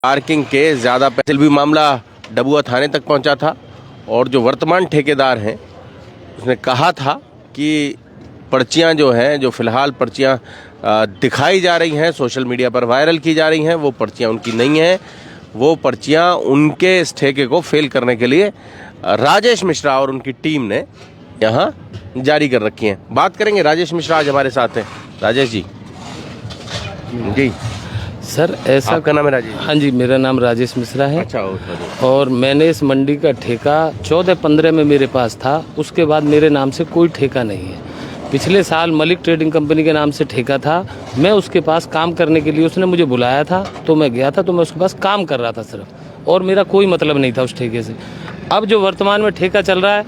Parking के ज़्यादा पैसे भी मामला डबुआ थाने तक पहुंचा था और जो वर्तमान ठेकेदार हैं उसने कहा था कि पर्चियां जो हैं, जो फ़िलहाल पर्चियां दिखाई जा रही हैं, सोशल मीडिया पर वायरल की जा रही हैं, वो पर्चियां उनकी नहीं हैं। वो पर्चियां उनके इस ठेके को फेल करने के लिए राजेश मिश्रा और उनकी टीम ने यहाँ जारी कर रखी हैं। बात करेंगे, राजेश मिश्रा आज हमारे साथ हैं। राजेश जी जी सर, ऐसा आपका नाम है राजेश? हाँ जी, मेरा नाम राजेश मिश्रा है। अच्छा, और मैंने इस मंडी का ठेका 14-15 में मेरे पास था। उसके बाद मेरे नाम से कोई ठेका नहीं है। पिछले साल मलिक ट्रेडिंग कंपनी के नाम से ठेका था। मैं उसके पास काम करने के लिए, उसने मुझे बुलाया था तो मैं गया था, तो मैं उसके पास काम कर रहा था सिर्फ, और मेरा कोई मतलब नहीं था उस ठेके से। अब जो वर्तमान में ठेका चल रहा है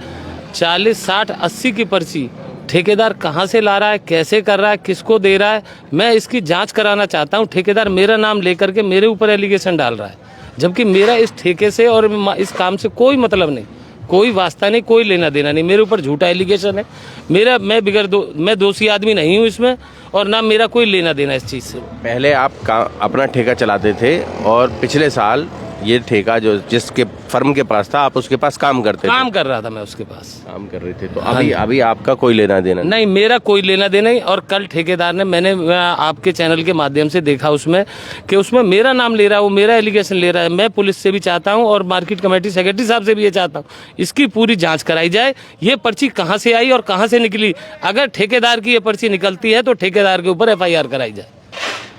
40, 60, 80 की पर्ची ठेकेदार कहाँ से ला रहा है, कैसे कर रहा है, किसको दे रहा है, मैं इसकी जांच कराना चाहता हूँ। ठेकेदार मेरा नाम लेकर के मेरे ऊपर एलिगेशन डाल रहा है, जबकि मेरा इस ठेके से और इस काम से कोई मतलब नहीं, कोई वास्ता नहीं, कोई लेना देना नहीं। मेरे ऊपर झूठा एलिगेशन है। मैं दोषी आदमी नहीं हूँ इसमें, और ना मेरा कोई लेना देना इस चीज़ से। पहले आप अपना ठेका चलाते थे और पिछले साल ये ठेका जो जिसके फर्म के पास था, आप उसके पास काम करते थे? काम कर रहा था मैं उसके पास। काम कर रहे थे, तो अभी आपका कोई लेना देना नहीं, मेरा कोई लेना देना नहीं। और कल ठेकेदार ने, मैंने आपके चैनल के माध्यम से देखा उसमें कि उसमें मेरा नाम ले रहा है, वो मेरा एलिगेशन ले रहा है। मैं पुलिस से भी चाहता हूँ और मार्केट कमेटी सेक्रेटरी साहब से भी ये चाहता हूँ, इसकी पूरी जाँच कराई जाए। ये पर्ची कहाँ से आई और कहाँ से निकली। अगर ठेकेदार की ये पर्ची निकलती है तो ठेकेदार के ऊपर FIR कराई जाए।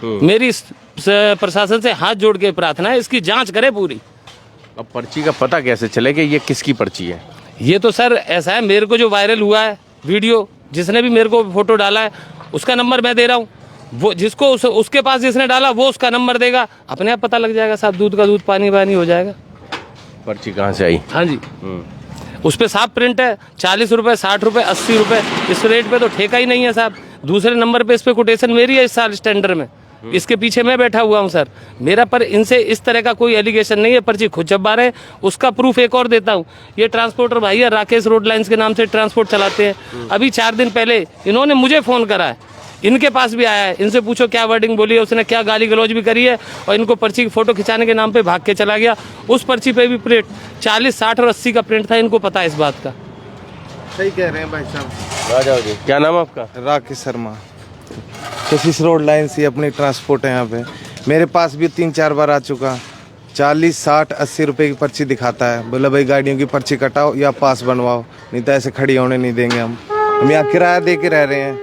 मेरी प्रशासन से हाथ जोड़ के प्रार्थना है, इसकी जांच करे पूरी। अब पर्ची का पता कैसे चले कि ये किसकी पर्ची है? ये तो सर ऐसा है, मेरे को जो वायरल हुआ है वीडियो, जिसने भी मेरे को फोटो डाला है, उसका नंबर मैं दे रहा हूँ। वो जिसको उसके पास जिसने डाला वो उसका नंबर देगा, अपने आप पता लग जाएगा साहब। दूध का दूध, पानी पानी हो जाएगा। पर्ची कहाँ से आई? हाँ जी, उस पर साफ प्रिंट है। 40 रुपये, 60 रुपये, 80 रुपये, इस रेट पे तो ठेका ही नहीं है साहब। दूसरे नंबर पे इस पे कोटेशन मेरी है इस साल स्टैंडर्ड में। इसके पीछे मैं बैठा हुआ हूँ सर। मेरा पर इनसे इस तरह का कोई एलिगेशन नहीं है। पर्ची खुद छपा रहे हैं, उसका प्रूफ एक और देता हूँ। ये ट्रांसपोर्टर भाई है, राकेश रोड लाइन्स के नाम से ट्रांसपोर्ट चलाते हैं। अभी 4 दिन पहले इन्होंने मुझे फ़ोन करा है, इनके पास भी आया है। इनसे पूछो क्या वर्डिंग बोली है, उसने क्या गाली गलौज भी करी है, और इनको पर्ची की फ़ोटो खिंचाने के नाम पे भाग के चला गया। उस पर्ची पे भी प्रिंट 40, 60 और 80 का प्रिंट था। इनको पता है इस बात का। सही कह रहे हैं भाई साहब। आ जाओ जी। क्या नाम है आपका? राकेश शर्मा। कशिश रोड लाइन से अपनी ट्रांसपोर्ट है यहाँ पे। मेरे पास भी 3-4 बार आ चुका। 40, 60, 80 रुपए की पर्ची दिखाता है। बोला भाई गाड़ियों की पर्ची कटाओ या पास बनवाओ, नहीं तो ऐसे खड़ी होने नहीं देंगे। हम यहाँ किराया दे के रह रहे हैं।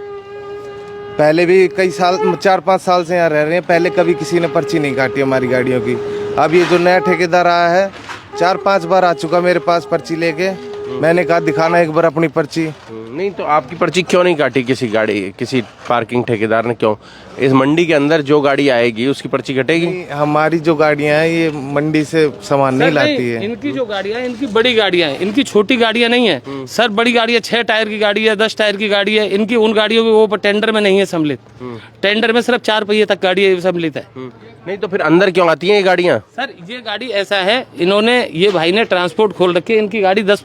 पहले भी कई साल, 4-5 साल से यहाँ रह रहे हैं। पहले कभी किसी ने पर्ची नहीं काटी हमारी गाड़ियों की। अब ये जो नया ठेकेदार आया है 4-5 बार आ चुका मेरे पास पर्ची लेके। मैंने कहा दिखाना एक बार अपनी पर्ची। नहीं, तो आपकी पर्ची क्यों नहीं काटी किसी पार्किंग ठेकेदार ने? क्यों? इस मंडी के अंदर जो गाड़ी आएगी उसकी पर्ची कटेगी? हमारी जो गाड़ियां हैं ये मंडी से सामान नहीं लाती है। इनकी जो गाड़ियां हैं, इनकी बड़ी गाड़ियां हैं, इनकी छोटी गाड़ियां नहीं है सर। बड़ी गाड़ी है, 6 टायर की गाड़ी है, 10 टायर की गाड़ी है। इनकी उन गाड़ियों की वो टेंडर में नहीं है सम्मिलित। टेंडर में सिर्फ 4 पहिए तक गाड़ी सम्मिलित है। नहीं, तो फिर अंदर क्यों आती हैं ये गाड़ियाँ? सर ये गाड़ी ऐसा है, इन्होंने, ये भाई ने ट्रांसपोर्ट खोल रखी है। इनकी गाड़ी 10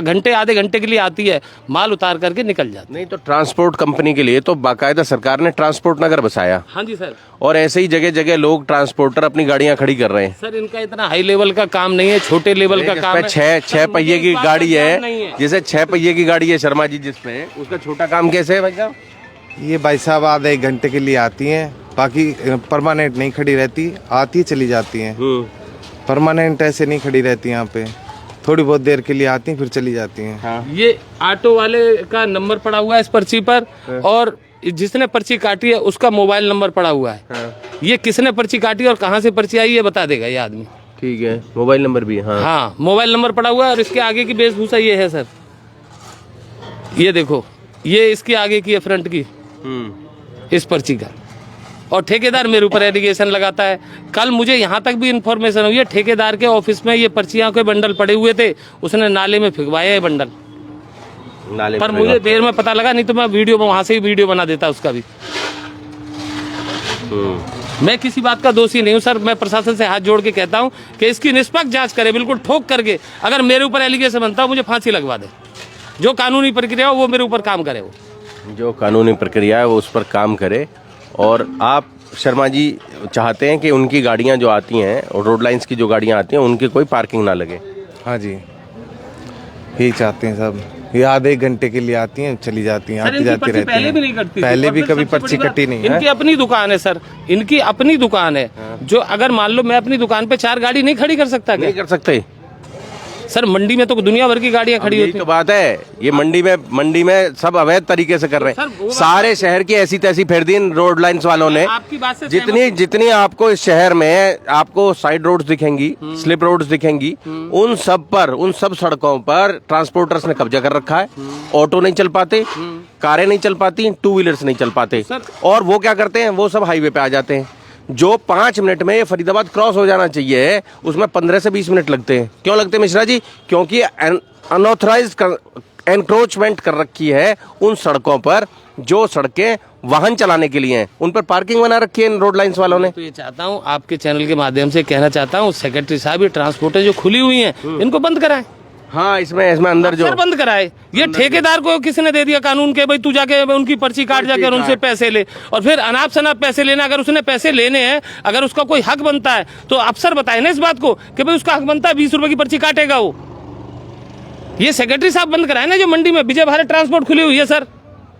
घंटे, आधे घंटे के लिए आती है, माल उतार करके निकल जाती है। नहीं, तो ट्रांसपोर्ट कंपनी के लिए तो बाकायदा सरकार ने ट्रांसपोर्ट नगर बसाया। हाँ जी सर। और ऐसे ही जगह जगह लोग ट्रांसपोर्टर अपनी गाड़ियां खड़ी कर रहे हैं। सर इनका इतना हाई लेवल का काम नहीं है, छोटे लेवल का काम है। 6 पहिए की गाड़ी है, जैसे 6 पहिए की गाड़ी है शर्मा जी जिसपे, उसका छोटा काम कैसे है भाई साहब? ये भाई साहब आधे 1 घंटे के लिए आती हैं, बाकी परमानेंट नहीं खड़ी रहती, आती चली जाती हैं। परमानेंट ऐसे नहीं खड़ी रहती यहाँ पे, थोड़ी बहुत देर के लिए आती हैं फिर चली जाती हैं। हाँ। ये ऑटो वाले का नंबर पड़ा हुआ है इस पर्ची पर, और जिसने पर्ची काटी है उसका मोबाइल नंबर पड़ा हुआ है। हाँ। ये किसने पर्ची काटी और कहाँ से पर्ची आई ये बता देगा ये आदमी। ठीक है, मोबाइल नंबर भी? हाँ हाँ, मोबाइल नंबर पड़ा हुआ है। और इसके आगे की वेशभूषा ये है सर, ये देखो, ये इसकी आगे की है, फ्रंट की, इस पर्ची का। और ठेकेदार मेरे ऊपर एलिगेशन लगाता है। कल मुझे यहाँ तक भी इन्फॉर्मेशन हुई है, ठेकेदार के ऑफिस में ये पर्चियाँ के बंडल पड़े हुए थे, उसने नाले में फेंकवाए है बंडल। नाले पर मुझे देर में पता लगा, नहीं तो मैं वीडियो में वहाँ से ही वीडियो बना देता उसका भी। मैं किसी बात का दोषी नहीं हूँ सर। मैं प्रशासन से हाथ जोड़ के कहता हूँ कि इसकी निष्पक्ष जांच करे, बिल्कुल ठोक करके। अगर मेरे ऊपर एलिगेशन बनता है मुझे फांसी लगवा दे। जो कानूनी प्रक्रिया हो वो मेरे ऊपर काम करे। वो जो कानूनी प्रक्रिया है वो उस पर काम करे। और आप शर्मा जी चाहते हैं कि उनकी गाड़ियां जो आती हैं और रोड लाइंस की जो गाड़ियां आती हैं उनकी कोई पार्किंग ना लगे। हाँ जी, यही चाहते हैं सब। ये आधे एक घंटे के लिए आती हैं, चली जाती हैं, आती जाती रहती हैं। पहले भी नहीं कटती थी। पहले और भी फिर कभी सबसे पर्ची बड़ी कटी बात, नहीं है। इनकी अपनी दुकान है सर, इनकी अपनी दुकान है। जो अगर मान लो मैं अपनी दुकान पे 4 गाड़ी नहीं खड़ी कर सकता क्या? नहीं कर सकते सर मंडी में तो दुनिया भर की गाड़ियां खड़ी यही होती तो हैं। बात है, ये मंडी में सब अवैध तरीके से कर रहे सर, वो हैं। बात सारे शहर की ऐसी तैसी फेर दी इन रोड लाइंस वालों ने। आपकी बात से जितनी जितनी आपको इस शहर में आपको साइड रोड्स दिखेंगी, स्लिप रोड्स दिखेंगी, उन सब सड़कों पर ट्रांसपोर्टर्स ने कब्जा कर रखा है। ऑटो नहीं चल पाते, कारें नहीं चल पाती, 2 व्हीलर्स नहीं चल पाते। और वो क्या करते हैं, वो सब हाईवे पे आ जाते हैं। जो 5 मिनट में ये फरीदाबाद क्रॉस हो जाना चाहिए, उसमें 15 से 20 मिनट लगते हैं। क्यों लगते हैं मिश्रा जी? क्योंकि अनऑथराइज्ड एनक्रोचमेंट कर रखी है उन सड़कों पर जो सड़कें वाहन चलाने के लिए हैं, उन पर पार्किंग बना रखी है इन रोड लाइंस वालों ने। तो ये चाहता हूँ आपके चैनल के माध्यम से कहना चाहता हूँ, सेक्रेटरी साहब ये ट्रांसपोर्टर जो खुली हुई हैं इनको बंद कराएं। हाँ, इसमें अंदर जो सर बंद कराए। ये ठेकेदार को किसने दे दिया कानून के, भाई तू जाके उनकी पर्ची काट जाकर उनसे पैसे ले, और फिर अनाप शनाप पैसे लेना। अगर उसने पैसे लेने हैं, अगर उसका कोई हक बनता है तो अफसर बताए ना इस बात को कि भाई उसका हक बनता है, 20 रुपए की पर्ची काटेगा वो। ये सेक्रेटरी साहब बंद कराए ना, जो मंडी में विजय भारत ट्रांसपोर्ट खुली हुई है सर।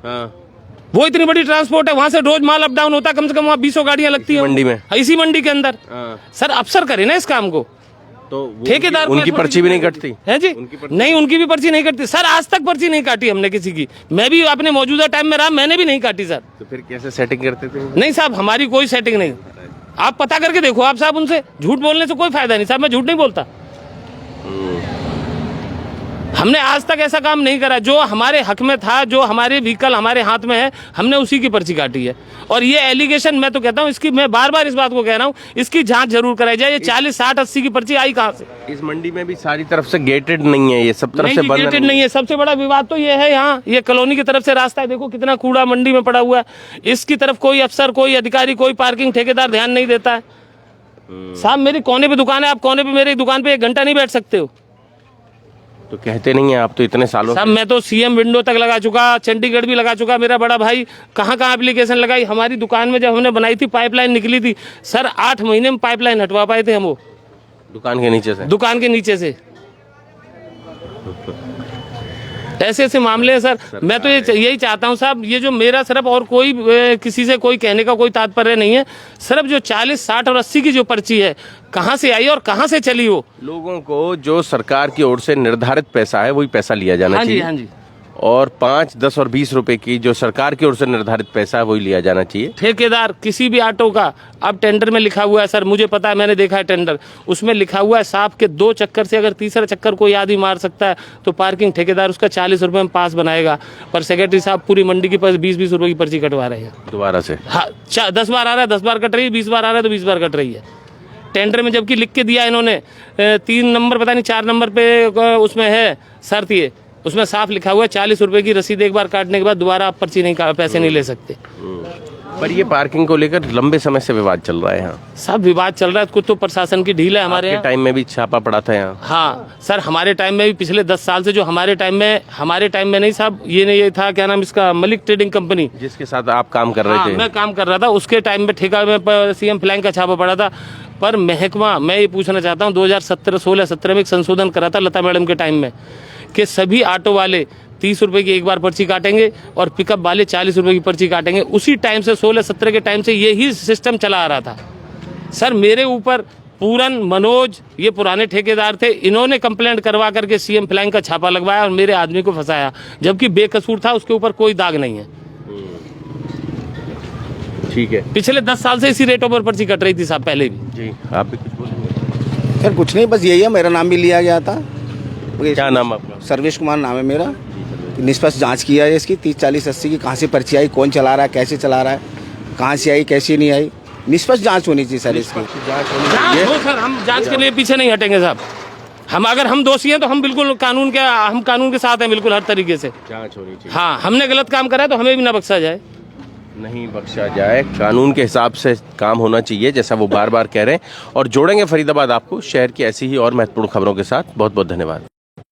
हाँ, वो इतनी बड़ी ट्रांसपोर्ट है, वहां से रोज माल अप डाउन होता है, कम से कम वहाँ 20 गाड़ियां लगती है मंडी में, इसी मंडी के अंदर। हाँ। सर अफसर करे ना इस काम को। तो ठेकेदार उनकी पर्ची भी नहीं कटती है जी? नहीं, उनकी भी पर्ची नहीं कटती सर। आज तक पर्ची नहीं काटी हमने किसी की। मैं भी अपने मौजूदा टाइम में रहा, मैंने भी नहीं काटी सर। तो फिर कैसे सेटिंग करते थे? नहीं साहब, हमारी कोई सेटिंग नहीं। आप पता करके देखो आप साहब उनसे। झूठ बोलने से कोई फायदा नहीं साहब, मैं झूठ नहीं बोलता। हमने आज तक ऐसा काम नहीं करा। जो हमारे हक में था, जो हमारे व्हीकल हमारे हाथ में है, हमने उसी की पर्ची काटी है। और ये एलिगेशन मैं तो कहता हूँ, इसकी मैं बार बार इस बात को कह रहा हूँ, इसकी जांच जरूर कराई जाए। ये 40, 60, 80 की पर्ची आई कहाँ से? इस मंडी में भी सारी तरफ से गेटेड नहीं है, ये सब तरफ से बंद गेटेड नहीं है। सबसे बड़ा विवाद तो ये है, यहाँ ये कॉलोनी की तरफ से रास्ता है, देखो कितना कूड़ा मंडी में पड़ा हुआ है। इसकी तरफ कोई अफसर, कोई अधिकारी, कोई पार्किंग ठेकेदार ध्यान नहीं देता है। साहब मेरी कोने पे दुकान है, आप कोने पे मेरी दुकान पे 1 घंटा नहीं बैठ सकते हो। तो कहते नहीं है आप तो इतने सालों साहब मैं तो सीएम विंडो तक लगा चुका, चंडीगढ़ भी लगा चुका। मेरा बड़ा भाई कहाँ एप्लीकेशन लगाई। हमारी दुकान में जब हमने बनाई थी, पाइपलाइन निकली थी सर, 8 महीने में पाइपलाइन हटवा पाए थे हम वो दुकान के नीचे से। दुकान के नीचे से। ऐसे ऐसे मामले हैं सर। मैं तो यही चाहता हूं साहब, ये जो मेरा सिर्फ और कोई किसी से कोई कहने का कोई तात्पर्य नहीं है। सिर्फ जो 40, 60 और 80 की जो पर्ची है, कहां से आई और कहां से चली वो? लोगों को जो सरकार की ओर से निर्धारित पैसा है वही पैसा लिया जाना चाहिए। हाँ जी। और 5, 10 और 20 रुपए की जो सरकार की ओर से निर्धारित पैसा है वही लिया जाना चाहिए। ठेकेदार किसी भी ऑटो का अब टेंडर में लिखा हुआ है सर, मुझे पता है, मैंने देखा है टेंडर, उसमें लिखा हुआ है साफ के 2 चक्कर से अगर तीसरा चक्कर कोई आदमी मार सकता है तो पार्किंग ठेकेदार उसका 40 रुपए में पास बनाएगा। पर सेक्रेटरी साहब पूरी मंडी के पास 20-20 रुपए की पर्ची कटवा रहे हैं दोबारा से। हाँ, 10 बार आ रहा है, 10 बार कट रही है, 20 बार आ रहा है तो 20 बार कट रही है टेंडर में। जबकि लिख के दिया इन्होंने 3 नंबर, पता नहीं 4 नंबर पे उसमें है शर्त, ये उसमें साफ लिखा हुआ है 40 रुपए की रसीद एक बार काटने के बाद दोबारा आप पर्ची नहीं, पैसे नहीं ले सकते। पर ये पार्किंग को लेकर लंबे समय से विवाद चल रहा है यहाँ। सब विवाद चल रहा है, कुछ तो प्रशासन की ढील है हमारे यहाँ। टाइम में भी छापा पड़ा था यहाँ। हाँ सर, हमारे टाइम में भी पिछले 10 साल से जो हमारे टाइम में नहीं साहब, ये था क्या नाम इसका, मलिक ट्रेडिंग कंपनी, जिसके साथ आप काम कर रहे थे। मैं काम कर रहा था, उसके टाइम में ठेका में सीएम फ्लैंग का छापा पड़ा था। पर महकमा, मैं ये पूछना चाहता हूँ, 2016 में एक संशोधन करा था लता मैडम के टाइम में कि सभी ऑटो वाले 30 रुपए की एक बार पर्ची काटेंगे और पिकअप वाले 40 रुपए की पर्ची काटेंगे। उसी टाइम से 16-17 के टाइम से यही सिस्टम चला आ रहा था सर। मेरे ऊपर पूरन, मनोज, ये पुराने ठेकेदार थे, इन्होंने कंप्लेंट करवा करके सीएम फ्लैंग का छापा लगवाया और मेरे आदमी को फंसाया, जबकि बेकसूर था, उसके ऊपर कोई दाग नहीं है। ठीक है, पिछले 10 साल से इसी रेटों पर पर्ची कट रही थी साहब, पहले भी। जी आप भी कुछ बोलेंगे? सर कुछ नहीं, बस यही है, मेरा नाम भी लिया गया था। क्या नाम आपका? सर्वेश कुमार नाम है मेरा। निष्पक्ष जांच किया है इसकी, 30, 40, 80 की कहाँ से पर्ची आई, कौन चला रहा है, कैसे चला रहा है, कहाँ से आई, कैसे नहीं आई। निष्पक्ष जांच होनी चाहिए सर इसकी। जांच हो सर, हम जांच के लिए पीछे नहीं हटेंगे साहब। अगर हम दोषी हैं तो हम बिल्कुल कानून के साथ हैं, बिल्कुल हर तरीके से जांच होनी चाहिए। हाँ, हमने गलत काम करा है तो हमें भी ना बख्शा जाए। नहीं बख्शा जाए, कानून के हिसाब से काम होना चाहिए, जैसा वो बार बार कह रहे हैं। और जोड़ेंगे फरीदाबाद आपको शहर की ऐसी ही और महत्वपूर्ण खबरों के साथ। बहुत बहुत धन्यवाद।